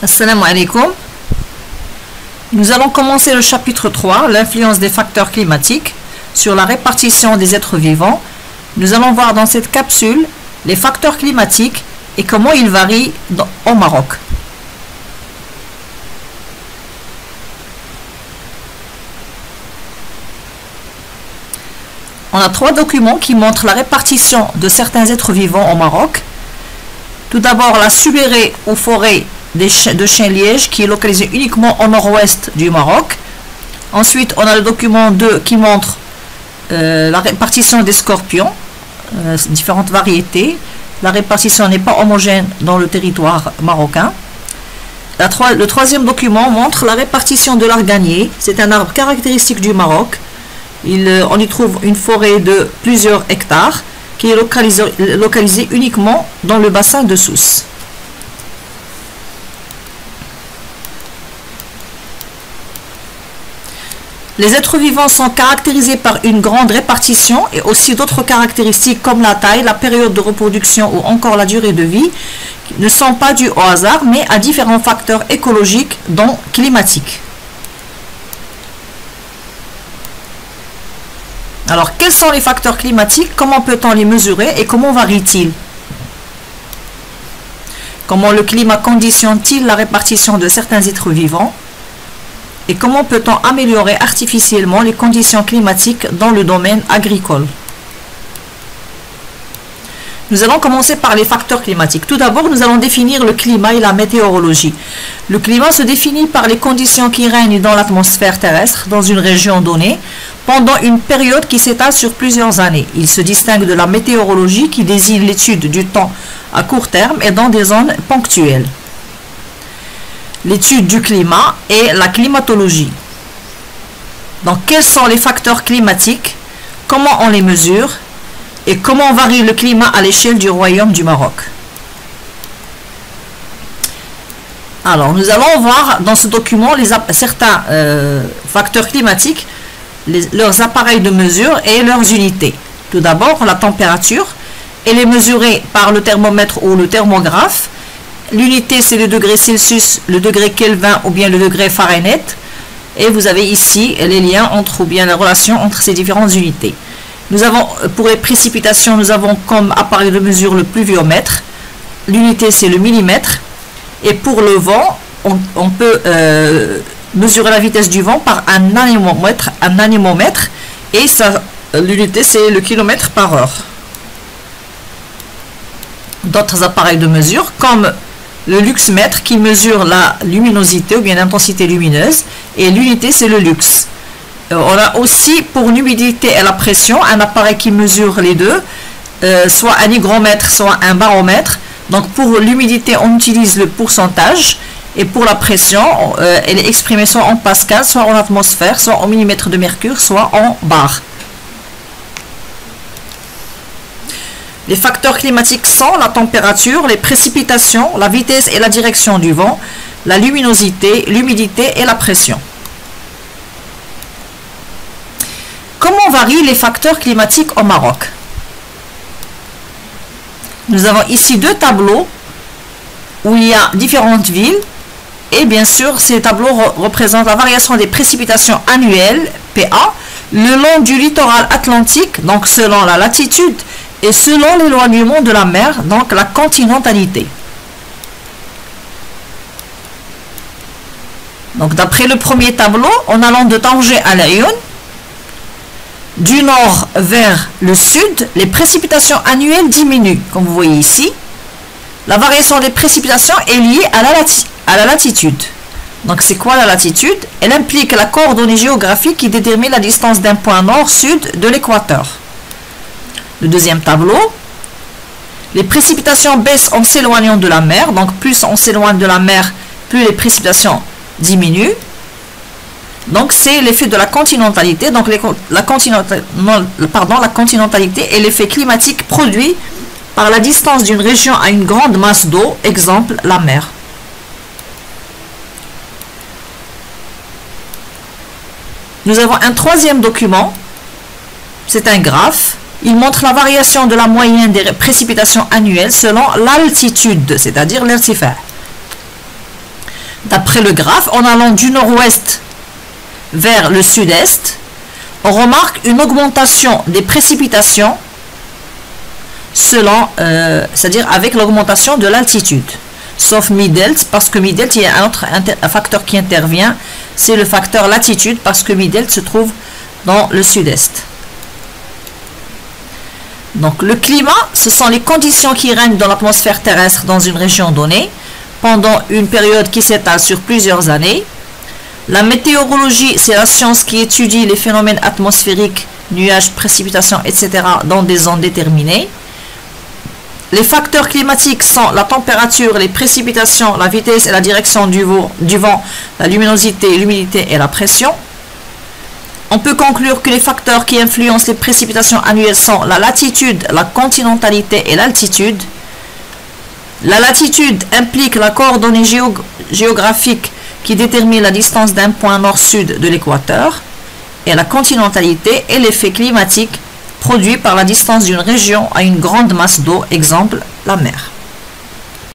Assalamu alaikum. Nous allons commencer le chapitre 3, l'influence des facteurs climatiques sur la répartition des êtres vivants. Nous allons voir dans cette capsule les facteurs climatiques et comment ils varient au Maroc. On a 3 documents qui montrent la répartition de certains êtres vivants au Maroc. Tout d'abord, la subérée ou forêt de chêne-liège qui est localisée uniquement au nord-ouest du Maroc. Ensuite, on a le document 2 qui montre la répartition des scorpions, différentes variétés. La répartition n'est pas homogène dans le territoire marocain. Le troisième document montre la répartition de l'arganier. C'est un arbre caractéristique du Maroc. On y trouve une forêt de plusieurs hectares qui est localisée uniquement dans le bassin de Sousse. Les êtres vivants sont caractérisés par une grande répartition et aussi d'autres caractéristiques comme la taille, la période de reproduction ou encore la durée de vie ne sont pas dues au hasard mais à différents facteurs écologiques dont climatiques. Alors, quels sont les facteurs climatiques? Comment peut-on les mesurer et comment varient-ils? Comment le climat conditionne-t-il la répartition de certains êtres vivants? Et comment peut-on améliorer artificiellement les conditions climatiques dans le domaine agricole? Nous allons commencer par les facteurs climatiques. Tout d'abord, nous allons définir le climat et la météorologie. Le climat se définit par les conditions qui règnent dans l'atmosphère terrestre dans une région donnée pendant une période qui s'étale sur plusieurs années. Il se distingue de la météorologie qui désigne l'étude du temps à court terme et dans des zones ponctuelles. L'étude du climat et la climatologie. Donc, quels sont les facteurs climatiques? Comment on les mesure? Et comment varie le climat à l'échelle du Royaume du Maroc? Alors, nous allons voir dans ce document certains facteurs climatiques, leurs appareils de mesure et leurs unités. Tout d'abord, la température. Elle est mesurée par le thermomètre ou le thermographe. L'unité, c'est le degré Celsius, le degré Kelvin ou bien le degré Fahrenheit. Et vous avez ici les liens entre, ou bien la relation entre ces différentes unités. Nous avons, pour les précipitations, nous avons comme appareil de mesure le pluviomètre. L'unité, c'est le millimètre. Et pour le vent, on peut mesurer la vitesse du vent par un anémomètre. Et l'unité, c'est le kilomètre par heure. D'autres appareils de mesure, comme le luxmètre qui mesure la luminosité ou bien l'intensité lumineuse. Et l'unité, c'est le lux. On a aussi pour l'humidité et la pression un appareil qui mesure les deux, soit un hygromètre, soit un baromètre. Donc pour l'humidité, on utilise le pourcentage et pour la pression, elle est exprimée soit en pascal, soit en atmosphère, soit en millimètre de mercure, soit en bar. Les facteurs climatiques sont la température, les précipitations, la vitesse et la direction du vent, la luminosité, l'humidité et la pression. Comment varient les facteurs climatiques au Maroc? Nous avons ici 2 tableaux où il y a différentes villes et bien sûr ces tableaux représentent la variation des précipitations annuelles PA le long du littoral atlantique, donc selon la latitude et selon l'éloignement de la mer, donc la continentalité. Donc d'après le premier tableau, en allant de Tanger à Laayoune, du nord vers le sud, les précipitations annuelles diminuent, comme vous voyez ici. La variation des précipitations est liée à la latitude. Donc c'est quoi la latitude? Elle implique la coordonnée géographique qui détermine la distance d'un point nord-sud de l'équateur. Le deuxième tableau, les précipitations baissent en s'éloignant de la mer. Donc plus on s'éloigne de la mer, plus les précipitations diminuent. Donc c'est l'effet de la continentalité. Donc la continentalité est l'effet climatique produit par la distance d'une région à une grande masse d'eau, exemple la mer. Nous avons un troisième document, c'est un graphe. Il montre la variation de la moyenne des précipitations annuelles selon l'altitude, c'est-à-dire l'irtifa. D'après le graphe, en allant du nord-ouest vers le sud-est, on remarque une augmentation des précipitations selon, c'est-à-dire avec l'augmentation de l'altitude. Sauf Midelt, parce que Midelt, il y a un facteur qui intervient, c'est le facteur latitude, parce que Midelt se trouve dans le sud-est. Donc le climat, ce sont les conditions qui règnent dans l'atmosphère terrestre dans une région donnée, pendant une période qui s'étale sur plusieurs années. La météorologie, c'est la science qui étudie les phénomènes atmosphériques, nuages, précipitations, etc. dans des zones déterminées. Les facteurs climatiques sont la température, les précipitations, la vitesse et la direction du vent, la luminosité, l'humidité et la pression. On peut conclure que les facteurs qui influencent les précipitations annuelles sont la latitude, la continentalité et l'altitude. La latitude implique la coordonnée géographique qui détermine la distance d'un point nord-sud de l'équateur, et la continentalité est l'effet climatique produit par la distance d'une région à une grande masse d'eau, exemple la mer.